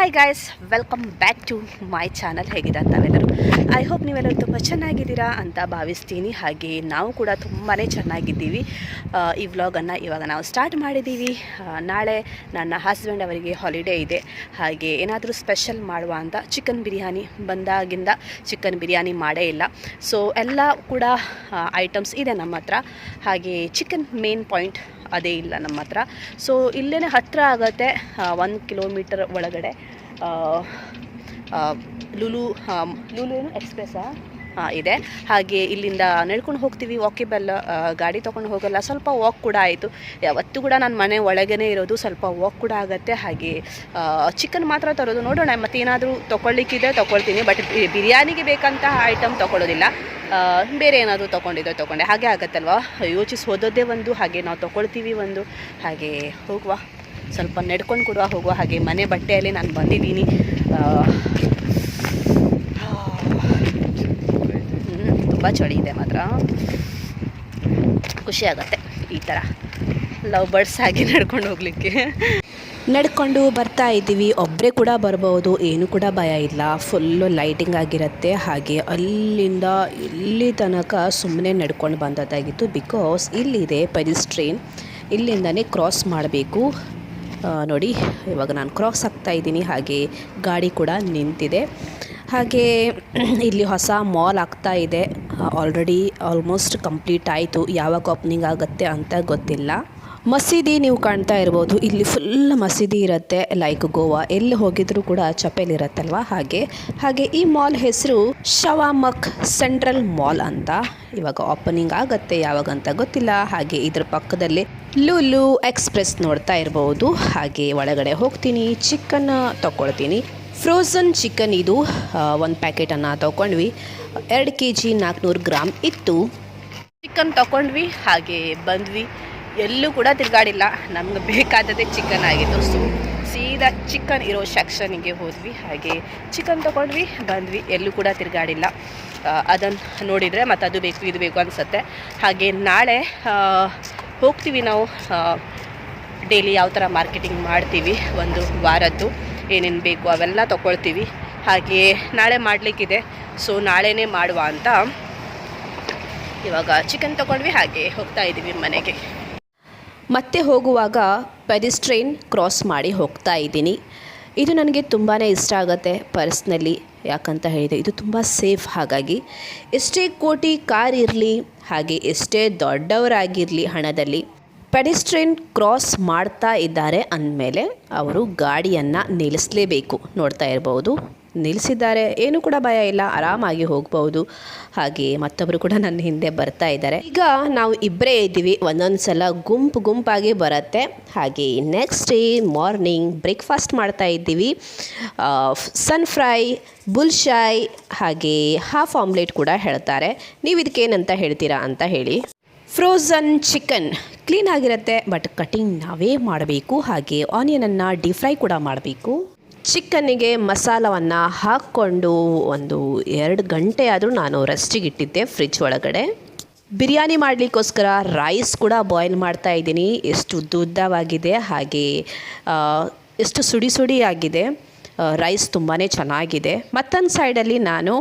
Hi guys, welcome back to my channel. ಹೇಗಿದ್ದಾರೆ ತಾವೆಲ್ಲರೂ? I hope ನೀವೆಲ್ಲರೂ ತುಂಬ ಚೆನ್ನಾಗಿದ್ದೀರಾ ಅಂತ ಭಾವಿಸ್ತೀನಿ. ಹಾಗೆ ನಾವು ಕೂಡ ತುಂಬಾ ಚೆನ್ನಾಗಿದ್ದೀವಿ. ಈ ವ್ಲಾಗನ್ನು ಇವಾಗ ನಾವು ಸ್ಟಾರ್ಟ್ ಮಾಡಿದ್ದೀವಿ. ನಾಳೆ ನನ್ನ ಹಸ್ಬೆಂಡ್ ಅವರಿಗೆ ಹಾಲಿಡೇ ಇದೆ. ಹಾಗೆ ಏನಾದರೂ ಸ್ಪೆಷಲ್ ಮಾಡುವ ಅಂತ ಚಿಕನ್ ಬಿರಿಯಾನಿ ಬಂದಾಗಿಂದ ಚಿಕನ್ ಬಿರಿಯಾನಿ ಮಾಡೇ ಇಲ್ಲ. ಸೊ ಎಲ್ಲ ಕೂಡ ಐಟಮ್ಸ್ ಇದೆ ನಮ್ಮ ಹತ್ರ. ಹಾಗೆ ಚಿಕನ್ ಮೇನ್ ಪಾಯಿಂಟ್ ಅದೇ ಇಲ್ಲ ನಮ್ಮ ಹತ್ರ. ಸೊ ಇಲ್ಲೇ ಹತ್ತಿರ ಆಗುತ್ತೆ, 1 ಕಿಲೋಮೀಟರ್ ಒಳಗಡೆ ಲುಲು ಏನು ಎಕ್ಸ್ಪ್ರೆಸ್ಸಾ ಇದೆ. ಹಾಗೆ ಇಲ್ಲಿಂದ ನಡ್ಕೊಂಡು ಹೋಗ್ತೀವಿ. ವಾಕೇಬಲ್, ಗಾಡಿ ತೊಗೊಂಡು ಹೋಗಲ್ಲ. ಸ್ವಲ್ಪ ವಾಕ್ ಕೂಡ ಆಯಿತು. ಯಾವತ್ತೂ ಕೂಡ ನಾನು ಮನೆ ಒಳಗೇ ಇರೋದು, ಸ್ವಲ್ಪ ವಾಕ್ ಕೂಡ ಆಗುತ್ತೆ. ಹಾಗೆ ಚಿಕನ್ ಮಾತ್ರ ತರೋದು. ನೋಡೋಣ ಮತ್ತೆ ಏನಾದರೂ ತೊಗೊಳ್ಲಿಕ್ಕಿದೆ ತೊಗೊಳ್ತೀನಿ. ಬಟ್ ಬಿರಿಯಾನಿಗೆ ಬೇಕಂತ ಐಟಮ್ ತೊಗೊಳ್ಳೋದಿಲ್ಲ. ಬೇರೆ ಏನಾದರೂ ತೊಗೊಂಡೆ ಹಾಗೆ ಆಗುತ್ತಲ್ವ. ಹೋದದ್ದೇ ಒಂದು, ಹಾಗೆ ನಾವು ತೊಗೊಳ್ತೀವಿ ಒಂದು. ಹಾಗೆ ಹೋಗುವ, ಸ್ವಲ್ಪ ನಡ್ಕೊಂಡು ಕೊಡುವ, ಹೋಗುವ. ಹಾಗೆ ಮನೆ ಬಟ್ಟೆಯಲ್ಲಿ ನಾನು ಬಂದಿದ್ದೀನಿ. ತುಂಬ ಚಳಿ ಇದೆ ಮಾತ್ರ. ಖುಷಿ ಆಗುತ್ತೆ ಈ ಥರ ಲವ್ ಬರ್ಡ್ಸ್ ಹಾಗೆ ನಡ್ಕೊಂಡು ಹೋಗಲಿಕ್ಕೆ. ನಡ್ಕೊಂಡು ಬರ್ತಾ ಇದ್ದೀವಿ. ಒಬ್ಬರೇ ಕೂಡ ಬರ್ಬೋದು, ಏನೂ ಕೂಡ ಭಯ ಇಲ್ಲ. ಫುಲ್ಲು ಲೈಟಿಂಗ್ ಆಗಿರುತ್ತೆ. ಹಾಗೆ ಅಲ್ಲಿಂದ ಇಲ್ಲಿ ತನಕ ಸುಮ್ಮನೆ ನಡ್ಕೊಂಡು ಬಂದದ್ದಾಗಿತ್ತು. ಬಿಕಾಸ್ ಇಲ್ಲಿದೆ ಪೆಡಿಸ್ಟ್ರೇನ್, ಇಲ್ಲಿಂದನೇ ಕ್ರಾಸ್ ಮಾಡಬೇಕು. ನೋಡಿ, ಇವಾಗ ನಾನು ಕ್ರಾಸ್ ಆಗ್ತಾ ಇದ್ದೀನಿ. ಹಾಗೆ ಗಾಡಿ ಕೂಡ ನಿಂತಿದೆ. ಹಾಗೆ ಇಲ್ಲಿ ಹೊಸ ಮಾಲ್ ಆಗ್ತಾ ಇದೆ. ಆಲ್ರೆಡಿ ಆಲ್ಮೋಸ್ಟ್ ಕಂಪ್ಲೀಟ್ ಆಯಿತು. ಯಾವಾಗ ಓಪನಿಂಗ್ ಆಗುತ್ತೆ ಅಂತ ಗೊತ್ತಿಲ್ಲ. ಮಸೀದಿ ನೀವು ಕಾಣ್ತಾ ಇರ್ಬೋದು. ಇಲ್ಲಿ ಫುಲ್ ಮಸೀದಿ ಇರುತ್ತೆ. ಲೈಕ್ ಗೋವಾ ಎಲ್ಲಿ ಹೋಗಿದ್ರೂ ಕೂಡ ಚಪೇಲ್ ಇರುತ್ತಲ್ವ, ಹಾಗೆ ಈ ಮಾಲ್ ಹೆಸರು ಶವಾಮಕ್ ಸೆಂಟ್ರಲ್ ಮಾಲ್ ಅಂತ. ಇವಾಗ ಓಪನಿಂಗ್ ಆಗುತ್ತೆ, ಯಾವಾಗಂತ ಗೊತ್ತಿಲ್ಲ. ಹಾಗೆ ಇದ್ರ ಪಕ್ಕದಲ್ಲಿ ಲುಲು ಎಕ್ಸ್ಪ್ರೆಸ್ ನೋಡ್ತಾ ಇರ್ಬೋದು. ಹಾಗೆ ಒಳಗಡೆ ಹೋಗ್ತೀನಿ, ಚಿಕನ್ ತೊಗೊಳ್ತೀನಿ. ಫ್ರೋಝನ್ ಚಿಕನ್ ಇದು 1 ಪ್ಯಾಕೆಟನ್ನು ತೊಗೊಂಡ್ವಿ. 2 kg 400 ಗ್ರಾಮ್ ಇತ್ತು. ಚಿಕನ್ ತೊಗೊಂಡ್ವಿ, ಹಾಗೆ ಬಂದ್ವಿ. ಎಲ್ಲೂ ಕೂಡ ತಿರುಗಾಡಿಲ್ಲ. ನಮ್ಗೆ ಬೇಕಾದದೇ ಚಿಕನ್ ಆಗಿತ್ತು. ಸೊ ಸೀದಾ ಚಿಕನ್ ಇರೋ ಸೆಕ್ಷನಿಗೆ ಹೋದ್ವಿ. ಹಾಗೆ ಚಿಕನ್ ತೊಗೊಂಡ್ವಿ, ಬಂದ್ವಿ. ಎಲ್ಲೂ ಕೂಡ ತಿರುಗಾಡಿಲ್ಲ. ಅದನ್ನು ನೋಡಿದರೆ ಮತ್ತು ಅದು ಬೇಕು ಇದು ಬೇಕು ಅನಿಸುತ್ತೆ. ಹಾಗೆ ನಾಳೆ ಹೋಗ್ತೀವಿ ನಾವು. ಡೈಲಿ ಯಾವ ಥರ ಮಾರ್ಕೆಟಿಂಗ್ ಮಾಡ್ತೀವಿ, ಒಂದು ವಾರದ್ದು ಏನೇನು ಬೇಕು ಅವೆಲ್ಲ ತೊಗೊಳ್ತೀವಿ. ಹಾಗೆ ನಾಳೆ ಮಾಡಲಿಕ್ಕಿದೆ. ಸೊ ನಾಳೆನೇ ಮಾಡುವ ಅಂತ ಇವಾಗ ಚಿಕನ್ ತೊಗೊಂಡ್ವಿ. ಹಾಗೆ ಹೋಗ್ತಾ ಇದ್ದೀವಿ ಮನೆಗೆ. ಮತ್ತೆ ಹೋಗುವಾಗ ಪೆಡಿಸ್ಟ್ರೇನ್ ಕ್ರಾಸ್ ಮಾಡಿ ಹೋಗ್ತಾ ಇದ್ದೀನಿ. ಇದು ನನಗೆ ತುಂಬಾ ಇಷ್ಟ ಆಗುತ್ತೆ ಪರ್ಸ್ನಲಿ. ಯಾಕಂತ ಹೇಳಿದೆ, ಇದು ತುಂಬ ಸೇಫ್. ಹಾಗಾಗಿ ಎಷ್ಟೇ ಕೋಟಿ ಕಾರ್ ಇರಲಿ, ಹಾಗೆ ಎಷ್ಟೇ ದೊಡ್ಡವರಾಗಿರಲಿ ಹಣದಲ್ಲಿ, ಪೆಡಿಸ್ಟ್ರೇನ್ ಕ್ರಾಸ್ ಮಾಡ್ತಾ ಇದ್ದಾರೆ ಅಂದಮೇಲೆ ಅವರು ಗಾಡಿಯನ್ನು ನಿಲ್ಲಿಸಲೇಬೇಕು. ನೋಡ್ತಾ ಇರ್ಬೋದು, ನಿಲ್ಲಿಸಿದ್ದಾರೆ. ಏನೂ ಕೂಡ ಭಯ ಇಲ್ಲ, ಆರಾಮಾಗಿ ಹೋಗ್ಬೋದು. ಹಾಗೆ ಮತ್ತೊಬ್ಬರು ಕೂಡ ನನ್ನ ಹಿಂದೆ ಬರ್ತಾ ಇದ್ದಾರೆ. ಈಗ ನಾವು ಇಬ್ಬರೇ ಇದ್ದೀವಿ. ಒಂದೊಂದು ಸಲ ಗುಂಪಾಗಿ ಬರುತ್ತೆ. ಹಾಗೆ ನೆಕ್ಸ್ಟ್ ಡೇ ಮಾರ್ನಿಂಗ್ ಬ್ರೇಕ್ಫಾಸ್ಟ್ ಮಾಡ್ತಾ ಇದ್ದೀವಿ. ಸನ್ ಫ್ರೈ, ಬುಲ್ಶಾಯ್, ಹಾಗೆ ಹಾಫ್ ಆಮ್ಲೆಟ್ ಕೂಡ ಹೇಳ್ತಾರೆ. ನೀವು ಇದಕ್ಕೇನಂತ ಹೇಳ್ತೀರಾ ಅಂತ ಹೇಳಿ. ಫ್ರೋಝನ್ ಚಿಕನ್ ಕ್ಲೀನ್ ಆಗಿರುತ್ತೆ, ಬಟ್ ಕಟಿಂಗ್ ನಾವೇ ಮಾಡಬೇಕು. ಹಾಗೆ ಆನಿಯನನ್ನು ಡೀಪ್ ಫ್ರೈ ಕೂಡ ಮಾಡಬೇಕು. ಚಿಕನ್ನಿಗೆ ಮಸಾಲವನ್ನು ಹಾಕ್ಕೊಂಡು ಒಂದು 2 ಗಂಟೆ ಆದರೂ ನಾನು ರೆಸ್ಟಿಗೆ ಇಟ್ಟಿದ್ದೆ ಫ್ರಿಜ್ ಒಳಗಡೆ. ಬಿರಿಯಾನಿ ಮಾಡಲಿಕ್ಕೋಸ್ಕರ ರೈಸ್ ಕೂಡ ಬಾಯ್ಲ್ ಮಾಡ್ತಾ ಇದ್ದೀನಿ. ಎಷ್ಟು ಉದ್ದವಾಗಿದೆ, ಹಾಗೆ ಎಷ್ಟು ಸುಡಿ ಆಗಿದೆ. ರೈಸ್ ತುಂಬಾ ಚೆನ್ನಾಗಿದೆ. ಮತ್ತೊಂದು ಸೈಡಲ್ಲಿ ನಾನು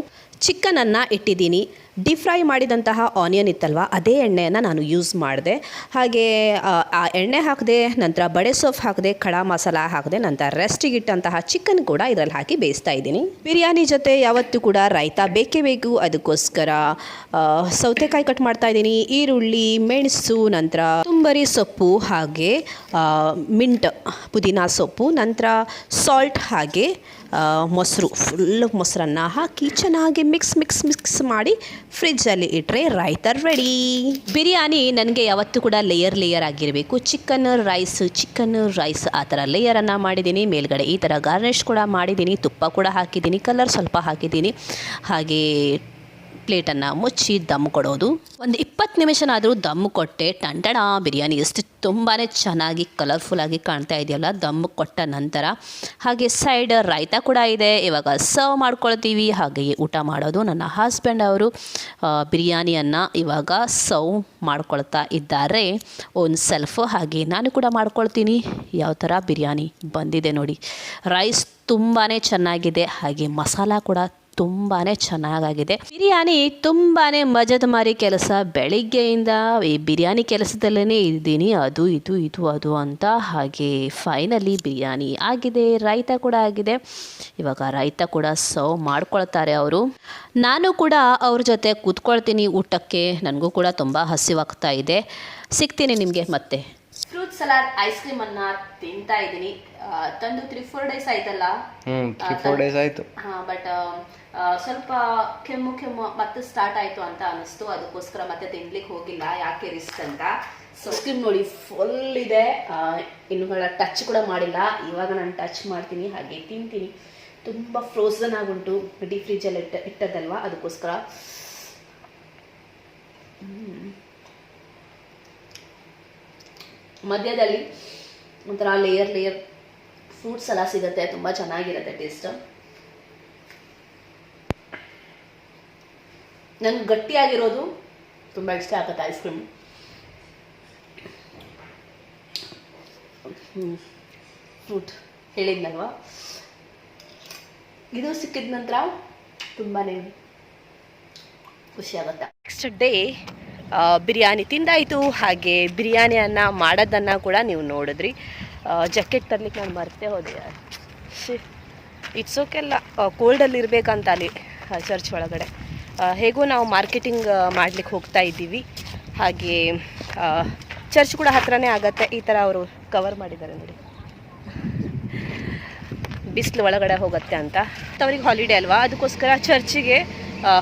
ಚಿಕನನ್ನು ಇಟ್ಟಿದ್ದೀನಿ. ಡೀಪ್ ಫ್ರೈ ಮಾಡಿದಂತಹ ಆನಿಯನ್ ಇತ್ತಲ್ವ, ಅದೇ ಎಣ್ಣೆಯನ್ನು ನಾನು ಯೂಸ್ ಮಾಡಿದೆ. ಹಾಗೆ ಆ ಎಣ್ಣೆ ಹಾಕಿದೆ, ನಂತರ ಬಡೆ ಸೊಪ್ಪು ಹಾಕಿದೆ, ಖಡಾ ಮಸಾಲ ಹಾಕಿದೆ, ನಂತರ ರೆಸ್ಟಿಗೆ ಇಟ್ಟಂತಹ ಚಿಕನ್ ಕೂಡ ಇದರಲ್ಲಿ ಹಾಕಿ ಬೇಯಿಸ್ತಾ ಇದ್ದೀನಿ. ಬಿರಿಯಾನಿ ಜೊತೆ ಯಾವತ್ತೂ ಕೂಡ ರಾಯ್ತಾ ಬೇಕೇ ಬೇಕು. ಅದಕ್ಕೋಸ್ಕರ ಸೌತೆಕಾಯಿ ಕಟ್ ಮಾಡ್ತಾ ಇದ್ದೀನಿ, ಈರುಳ್ಳಿ, ಮೆಣಸು, ನಂತರ ತುಂಬರಿ ಸೊಪ್ಪು, ಹಾಗೆ ಮಿಂಟ್, ಪುದೀನ ಸೊಪ್ಪು, ನಂತರ ಸಾಲ್ಟ್, ಹಾಗೆ ಮೊಸರು, ಫುಲ್ ಮೊಸರನ್ನು ಹಾಕಿ ಚೆನ್ನಾಗಿ ಮಿಕ್ಸ್ ಮಾಡಿ ಫ್ರಿಜ್ಜಲ್ಲಿ ಇಟ್ಟರೆ ರಾಯ್ತಾ ರೆಡಿ. ಬಿರಿಯಾನಿ ನನಗೆ ಯಾವತ್ತೂ ಕೂಡ ಲೇಯರ್ ಆಗಿರಬೇಕು. ಚಿಕನ್ ರೈಸ್ ಆ ಥರ ಲೇಯರನ್ನು ಮಾಡಿದ್ದೀನಿ. ಮೇಲ್ಗಡೆ ಈ ಥರ ಗಾರ್ನಿಷ್ ಕೂಡ ಮಾಡಿದ್ದೀನಿ. ತುಪ್ಪ ಕೂಡ ಹಾಕಿದ್ದೀನಿ, ಕಲರ್ ಸ್ವಲ್ಪ ಹಾಕಿದ್ದೀನಿ. ಹಾಗೆ ಪ್ಲೇಟನ್ನು ಮುಚ್ಚಿ ದಮ್ ಕೊಡೋದು. ಒಂದು 20 ನಿಮಿಷನಾದರೂ ದಮ್ ಕೊಟ್ಟೆ. ಟಂಟಣ ಬಿರಿಯಾನಿ ಎಷ್ಟು ತುಂಬಾ ಚೆನ್ನಾಗಿ ಕಲರ್ಫುಲ್ಲಾಗಿ ಕಾಣ್ತಾ ಇದೆಯಲ್ಲ ದಮ್ ಕೊಟ್ಟ ನಂತರ. ಹಾಗೆ ಸೈಡ್ ರಾಯ್ತ ಕೂಡ ಇದೆ. ಇವಾಗ ಸರ್ವ್ ಮಾಡ್ಕೊಳ್ತೀವಿ, ಹಾಗೆಯೇ ಊಟ ಮಾಡೋದು. ನನ್ನ ಹಸ್ಬೆಂಡ್ ಅವರು ಬಿರಿಯಾನಿಯನ್ನು ಇವಾಗ ಸರ್ವ್ ಮಾಡ್ಕೊಳ್ತಾ ಇದ್ದಾರೆ ಓನ್ ಸೆಲ್ಫ್. ಹಾಗೆ ನಾನು ಕೂಡ ಮಾಡ್ಕೊಳ್ತೀನಿ. ಯಾವ ಥರ ಬಿರಿಯಾನಿ ಬಂದಿದೆ ನೋಡಿ. ರೈಸ್ ತುಂಬಾ ಚೆನ್ನಾಗಿದೆ, ಹಾಗೆ ಮಸಾಲ ಕೂಡ ತುಂಬಾ ಚೆನ್ನಾಗಾಗಿದೆ. ಬಿರಿಯಾನಿ ತುಂಬಾ ಮಜದ ಮಾರಿ ಕೆಲಸ. ಬೆಳಿಗ್ಗೆಯಿಂದ ಈ ಬಿರಿಯಾನಿ ಕೆಲಸದಲ್ಲೇ ಇದ್ದೀನಿ, ಅದು ಇದು ಇದು ಅದು ಅಂತ. ಹಾಗೆ ಫೈನಲಿ ಬಿರಿಯಾನಿ ಆಗಿದೆ, ರಾಯ್ತ ಕೂಡ ಆಗಿದೆ. ಇವಾಗ ರಾಯ್ತ ಕೂಡ ಸರ್ವ್ ಮಾಡ್ಕೊಳ್ತಾರೆ ಅವರು. ನಾನು ಕೂಡ ಅವ್ರ ಜೊತೆ ಕೂತ್ಕೊಳ್ತೀನಿ ಊಟಕ್ಕೆ. ನನಗೂ ಕೂಡ ತುಂಬ ಹಸಿವಾಗ್ತಾ ಇದೆ. ಸಿಗ್ತೀನಿ ನಿಮಗೆ ಮತ್ತೆ. ಫ್ರೂಟ್ ಸಲಾಡ್ ಐಸ್ ಕ್ರೀಮನ್ನು ತಿಂತಾ ಇದ್ದೀನಿ. ತಂದು 3-4 ಡೇಸ್ ಆಯ್ತಲ್ಲ. 3-4 ಡೇಸ್ ಆಯಿತು. ಬಟ್ ಸ್ವಲ್ಪ ಕೆಮ್ಮು ಮತ್ತೆ ಸ್ಟಾರ್ಟ್ ಆಯಿತು ಅಂತ ಅನಿಸ್ತು. ಅದಕ್ಕೋಸ್ಕರ ಮತ್ತೆ ತಿನ್ಲಿಕ್ಕೆ ಹೋಗಿಲ್ಲ, ಯಾಕೆ ರಿಸ್ಕ್ ಅಂತ. ಸೊ ಐಸ್ ಕ್ರೀಮ್ ನೋಡಿ ಫುಲ್ ಇದೆ. ಇನ್ನುಗಳ ಟಚ್ ಕೂಡ ಮಾಡಿಲ್ಲ. ಇವಾಗ ನಾನು ಟಚ್ ಮಾಡ್ತೀನಿ, ಹಾಗೆ ತಿಂತೀನಿ. ತುಂಬ ಫ್ರೋಝನ್ ಆಗುಂಟು, ಡೀಪ್ ಫ್ರಿಜ್ಜಲ್ಲಿ ಇಟ್ಟದಲ್ವಾ, ಅದಕ್ಕೋಸ್ಕರ. ಮಧ್ಯದಲ್ಲಿ ಒಂಥರ ಲೇಯರ್ ಫ್ರೂಟ್ಸ್ ಎಲ್ಲ ಸಿಗುತ್ತೆ, ತುಂಬ ಚೆನ್ನಾಗಿರುತ್ತೆ ಟೇಸ್ಟ್. ನನಗೆ ಗಟ್ಟಿಯಾಗಿರೋದು ತುಂಬ ಇಷ್ಟ ಆಗುತ್ತೆ ಐಸ್ ಕ್ರೀಮ್. ಫ್ರೂಟ್ ಹೇಳಿದ್ನಲ್ವ, ಇದು ಸಿಕ್ಕಿದ ನಂತರ ತುಂಬಾ ಖುಷಿ ಆಗುತ್ತೆ. ನೆಕ್ಸ್ಟ್ ಡೇ ಬಿರಿಯಾನಿ ತಿಂದಾಯಿತು. ಹಾಗೆ ಬಿರಿಯಾನಿಯನ್ನು ಮಾಡೋದನ್ನು ಕೂಡ ನೀವು ನೋಡಿದ್ರಿ. ಜಾಕೆಟ್ ತರಲಿಕ್ಕೆ ನಾನು ಮರ್ತೇ ಹೋದೆ. ಇಟ್ಸ್ ಓಕೆ, ಅಲ್ಲ ಕೋಲ್ಡಲ್ಲಿ ಇರಬೇಕಂತ ಅಲ್ಲಿ ಚರ್ಚ್ ಒಳಗಡೆ. ಹೇಗೂ ನಾವು ಮಾರ್ಕೆಟಿಂಗ್ ಮಾಡಲಿಕ್ಕೆ ಹೋಗ್ತಾ ಇದ್ದೀವಿ. ಹಾಗೆ ಚರ್ಚ್ ಕೂಡ ಹತ್ರನೇ ಆಗುತ್ತೆ. ಈ ಥರ ಅವರು ಕವರ್ ಮಾಡಿದ್ದಾರೆ ನೋಡಿ, ಬಿಸಿಲು ಒಳಗಡೆ ಹೋಗುತ್ತೆ ಅಂತ. ಅವ್ರಿಗೆ ಹಾಲಿಡೇ ಅಲ್ವಾ, ಅದಕ್ಕೋಸ್ಕರ ಚರ್ಚಿಗೆ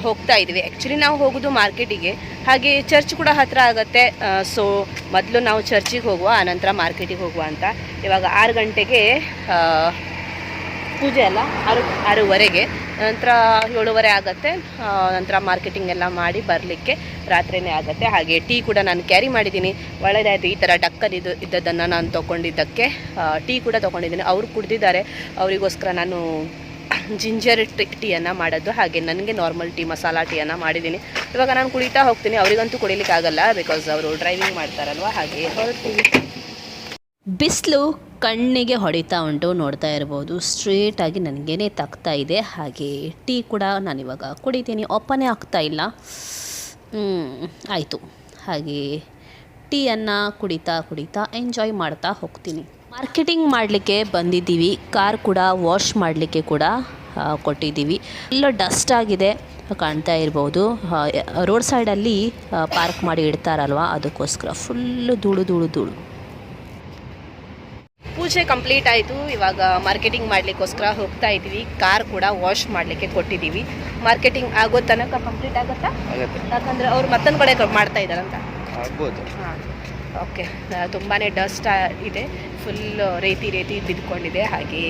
ಹೋಗ್ತಾ ಇದ್ದೀವಿ. ಆ್ಯಕ್ಚುಲಿ ನಾವು ಹೋಗೋದು ಮಾರ್ಕೆಟಿಗೆ, ಹಾಗೆ ಚರ್ಚ್ ಕೂಡ ಹತ್ತಿರ ಆಗುತ್ತೆ. ಸೊ ಮೊದಲು ನಾವು ಚರ್ಚಿಗೆ ಹೋಗುವ, ಆನಂತರ ಮಾರ್ಕೆಟಿಗೆ ಹೋಗುವ ಅಂತ. ಇವಾಗ 6 ಗಂಟೆಗೆ ಪೂಜೆ ಅಲ್ಲ, 6:30, ನಂತರ 7:30 ಆಗುತ್ತೆ. ನಂತರ ಮಾರ್ಕೆಟಿಂಗ್ ಎಲ್ಲ ಮಾಡಿ ಬರಲಿಕ್ಕೆ ರಾತ್ರಿಯೇ ಆಗುತ್ತೆ. ಹಾಗೆ ಟೀ ಕೂಡ ನಾನು ಕ್ಯಾರಿ ಮಾಡಿದ್ದೀನಿ. ಒಳ್ಳೆಯದಾಯಿತು ಈ ಥರ ಡಕ್ಕಲ್ಲಿ ಇದ್ದದ್ದನ್ನು ನಾನು ತೊಗೊಂಡಿದ್ದಕ್ಕೆ. ಟೀ ಕೂಡ ತೊಗೊಂಡಿದ್ದೀನಿ. ಅವರು ಕುಡಿದಿದ್ದಾರೆ, ಅವರಿಗೋಸ್ಕರ ನಾನು ಜಿಂಜರ್ ಟೀಯನ್ನು ಮಾಡೋದು. ಹಾಗೆ ನನಗೆ ನಾರ್ಮಲ್ ಟೀ, ಮಸಾಲ ಟೀಯನ್ನು ಮಾಡಿದ್ದೀನಿ. ಇವಾಗ ನಾನು ಕುಡಿತಾ ಹೋಗ್ತೀನಿ. ಅವರಿಗಂತೂ ಕುಡಿಲಿಕ್ಕೆ ಆಗಲ್ಲ, ಬಿಕಾಸ್ ಅವರು ಡ್ರೈವಿಂಗ್ ಮಾಡ್ತಾರಲ್ವ. ಹಾಗೆ ಹೊರಡ್ತೀವಿ. ಬಿಸಿಲು ಕಣ್ಣಿಗೆ ಹೊಡಿತಾ ಉಂಟು, ನೋಡ್ತಾ ಇರ್ಬೋದು. ಸ್ಟ್ರೇಟಾಗಿ ನನಗೇನೆ ತಾಗ್ತಾ ಇದೆ. ಹಾಗೆ ಟೀ ಕೂಡ ನಾನಿವಾಗ ಕುಡಿತೀನಿ. ಓಪನೇ ಆಗ್ತಾ ಇಲ್ಲ. ಆಯಿತು. ಹಾಗೆ ಟೀಯನ್ನು ಕುಡಿತಾ ಎಂಜಾಯ್ ಮಾಡ್ತಾ ಹೋಗ್ತೀನಿ. ಮಾರ್ಕೆಟಿಂಗ್ ಮಾಡಲಿಕ್ಕೆ ಬಂದಿದ್ದೀವಿ. ಕಾರ್ ಕೂಡ ವಾಶ್ ಮಾಡಲಿಕ್ಕೆ ಕೂಡ ಕೊಟ್ಟಿದ್ದೀವಿ. ಎಲ್ಲ ಡಸ್ಟ್ ಆಗಿದೆ, ಕಾಣ್ತಾ ಇರ್ಬೋದು. ರೋಡ್ ಸೈಡಲ್ಲಿ ಪಾರ್ಕ್ ಮಾಡಿ ಇಡ್ತಾರಲ್ವ, ಅದಕ್ಕೋಸ್ಕರ ಫುಲ್ಲು ಧೂಳು. ಪೂಜೆ ಕಂಪ್ಲೀಟ್ ಆಯಿತು. ಇವಾಗ ಮಾರ್ಕೆಟಿಂಗ್ ಮಾಡಲಿಕ್ಕೋಸ್ಕರ ಹೋಗ್ತಾ ಇದ್ದೀವಿ. ಕಾರ್ ಕೂಡ ವಾಶ್ ಮಾಡಲಿಕ್ಕೆ ಕೊಟ್ಟಿದ್ದೀವಿ. ಮಾರ್ಕೆಟಿಂಗ್ ಆಗೋ ತನಕ ಕಂಪ್ಲೀಟ್ ಆಗುತ್ತಾ? ಯಾಕಂದರೆ ಅವ್ರು ಮತ್ತೊಂದು ಕಡೆ ಮಾಡ್ತಾ ಇದ್ದಾರಂತ. ಆಗ್ಬೋದು. ಹಾಂ, ಓಕೆ. ತುಂಬಾ ಡಸ್ಟ್ ಇದೆ, ಫುಲ್ ರೇತಿ ಬಿದ್ದುಕೊಂಡಿದೆ. ಹಾಗೆ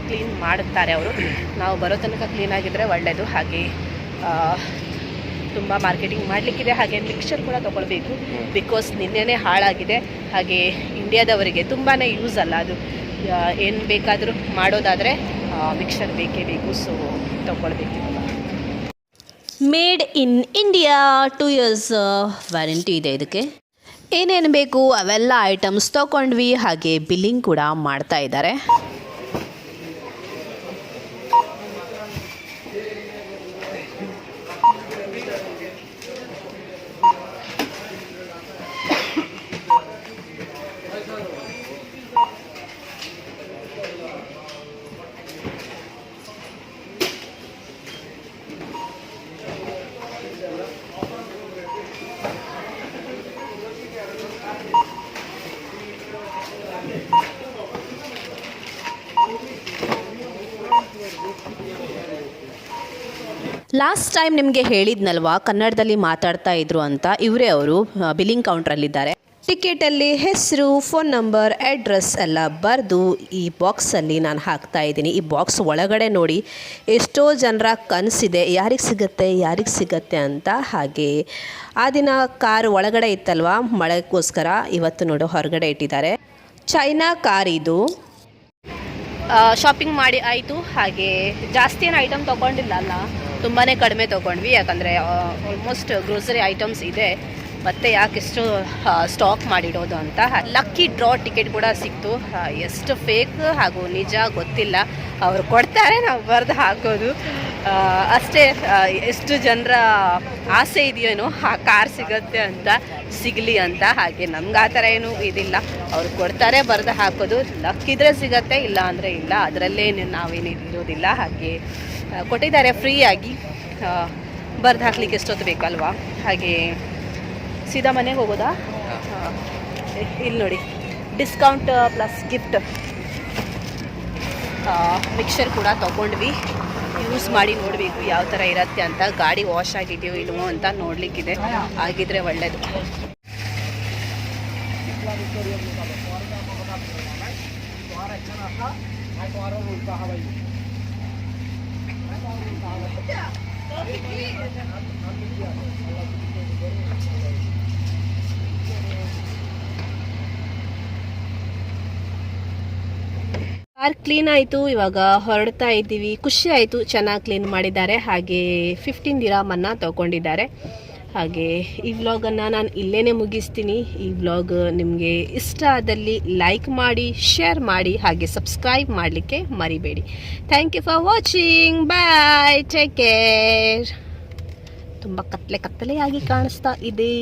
ಕ್ಲೀನ್ ಮಾಡುತ್ತಾರೆ ಅವರು. ನಾವು ಬರೋ ತನಕ ಕ್ಲೀನಾಗಿದ್ದರೆ ಒಳ್ಳೆಯದು. ಹಾಗೆ ತುಂಬ ಮಾರ್ಕೆಟಿಂಗ್ ಮಾಡಲಿಕ್ಕಿದೆ. ಹಾಗೆ ಮಿಕ್ಸರ್ ಕೂಡ ತೊಗೊಳ್ಬೇಕು, ಬಿಕಾಸ್ ನಿನ್ನೆನೇ ಹಾಳಾಗಿದೆ. ಹಾಗೆ ಇಂಡಿಯಾದವರಿಗೆ ತುಂಬಾ ಯೂಸ್ ಅಲ್ಲ ಅದು. ಏನು ಬೇಕಾದರೂ ಮಾಡೋದಾದರೆ ಮಿಕ್ಸರ್ ಬೇಕೇ ಬೇಕು. ಸೊ ತೊಗೊಳ್ಬೇಕು. Made in India, 2 years warranty ಇದೆ ಇದಕ್ಕೆ. ಏನೇನು ಬೇಕು ಅವೆಲ್ಲ ಐಟಮ್ಸ್ ತೊಗೊಂಡ್ವಿ. ಹಾಗೆ ಬಿಲ್ಲಿಂಗ್ ಕೂಡ ಮಾಡ್ತಾ ಇದ್ದಾರೆ. ಲಾಸ್ಟ್ ಟೈಮ್ ನಿಮಗೆ ಹೇಳಿದ್ನಲ್ವಾ ಕನ್ನಡದಲ್ಲಿ ಮಾತಾಡ್ತಾ ಇದ್ರು ಅಂತ. ಇವರೇ ಅವರು ಬಿಲ್ಲಿಂಗ್ ಕೌಂಟ್ರಲ್ಲಿದ್ದಾರೆ. ಟಿಕೆಟಲ್ಲಿ ಹೆಸರು, ಫೋನ್ ನಂಬರ್, ಅಡ್ರೆಸ್ ಎಲ್ಲ ಬರೆದು ಈ ಬಾಕ್ಸಲ್ಲಿ ನಾನು ಹಾಕ್ತಾ ಇದ್ದೀನಿ. ಈ ಬಾಕ್ಸ್ ಒಳಗಡೆ ನೋಡಿ ಎಷ್ಟೋ ಜನರ ಕನಸಿದೆ, ಯಾರಿಗೆ ಸಿಗತ್ತೆ ಅಂತ. ಹಾಗೆ ಆ ದಿನ ಕಾರ್ ಒಳಗಡೆ ಇತ್ತಲ್ವ, ಮಳೆಗೋಸ್ಕರ ಇವತ್ತು ನೋಡು ಹೊರಗಡೆ ಇಟ್ಟಿದ್ದಾರೆ. ಚೈನಾ ಕಾರ್ ಇದು. ಶಾಪಿಂಗ್ ಮಾಡಿ ಆಯಿತು. ಹಾಗೆ ಜಾಸ್ತಿ ಏನು ಐಟಮ್ ತೊಗೊಂಡಿಲ್ಲ ಅಲ್ಲ, ತುಂಬಾ ಕಡಿಮೆ ತೊಗೊಂಡ್ವಿ. ಯಾಕಂದರೆ ಆಲ್ಮೋಸ್ಟ್ ಗ್ರೋಸರಿ ಐಟಮ್ಸ್ ಇದೆ, ಮತ್ತೆ ಯಾಕೆಷ್ಟು ಸ್ಟಾಕ್ ಮಾಡಿಡೋದು ಅಂತ. ಲಕ್ಕಿ ಡ್ರಾ ಟಿಕೆಟ್ ಕೂಡ ಸಿಕ್ತು. ಎಷ್ಟು ಫೇಕ್ ಹಾಗೂ ನಿಜ ಗೊತ್ತಿಲ್ಲ, ಅವರು ಕೊಡ್ತಾರೆ, ನಾವು ಬರೆದು ಹಾಕೋದು ಅಷ್ಟೇ. ಎಷ್ಟು ಜನರ ಆಸೆ ಇದೆಯೇನೋ ಆ ಕಾರ್ ಸಿಗುತ್ತೆ ಅಂತ, ಸಿಗಲಿ ಅಂತ. ಹಾಗೆ ನಮ್ಗೆ ಆ ಥರ ಏನೂ ಇದಿಲ್ಲ, ಅವ್ರು ಕೊಡ್ತಾರೆ, ಬರೆದು ಹಾಕೋದು. ಲಕ್ಕಿದ್ರೆ ಸಿಗತ್ತೆ, ಇಲ್ಲ ಅಂದರೆ ಇಲ್ಲ, ಅದರಲ್ಲೇ ನಾವೇನು ಇರೋದಿಲ್ಲ. ಹಾಗೆ ಕೊಟ್ಟಿದ್ದಾರೆ ಫ್ರೀಯಾಗಿ, ಬರೆದು ಹಾಕ್ಲಿಕ್ಕೆ ಎಷ್ಟೊತ್ತು ಬೇಕಲ್ವಾ. ಹಾಗೆ ಸೀದಾ ಮನೆಗೆ ಹೋಗೋದಾ? ಇಲ್ಲಿ ನೋಡಿ, ಡಿಸ್ಕೌಂಟ್ ಪ್ಲಸ್ ಗಿಫ್ಟ್ ಮಿಕ್ಸರ್ ಕೂಡ ತೊಗೊಂಡ್ವಿ. ಯೂಸ್ ಮಾಡಿ ನೋಡಬೇಕು ಯಾವ ಥರ ಇರುತ್ತೆ ಅಂತ. ಗಾಡಿ ವಾಶ್ ಆಗಿದೆಯೋ ಇಲ್ವೋ ಅಂತ ನೋಡಲಿಕ್ಕಿದೆ, ಆಗಿದ್ರೆ ಒಳ್ಳೆಯದು. ಕಾರ್ ಕ್ಲೀನ್ ಆಯಿತು, ಇವಾಗ ಹೊರಡ್ತಾ ಇದ್ದೀವಿ. ಖುಷಿ ಆಯಿತು, ಚೆನ್ನಾಗಿ ಕ್ಲೀನ್ ಮಾಡಿದ್ದಾರೆ. ಹಾಗೆ 15 ದಿರಾಮನ್ನು ತೊಗೊಂಡಿದ್ದಾರೆ. ಹಾಗೆ ಈ ವ್ಲಾಗನ್ನು ನಾನು ಇಲ್ಲೇ ಮುಗಿಸ್ತೀನಿ. ಈ ವ್ಲಾಗ್ ನಿಮಗೆ ಇಷ್ಟ ಆದಲ್ಲಿ ಲೈಕ್ ಮಾಡಿ, ಶೇರ್ ಮಾಡಿ, ಹಾಗೆ ಸಬ್ಸ್ಕ್ರೈಬ್ ಮಾಡಲಿಕ್ಕೆ ಮರಿಬೇಡಿ. Thank you for watching. Bye, take care. ತುಂಬ ಕತ್ತಲೆಯಾಗಿ ಕಾಣಿಸ್ತಾ ಇದೆ.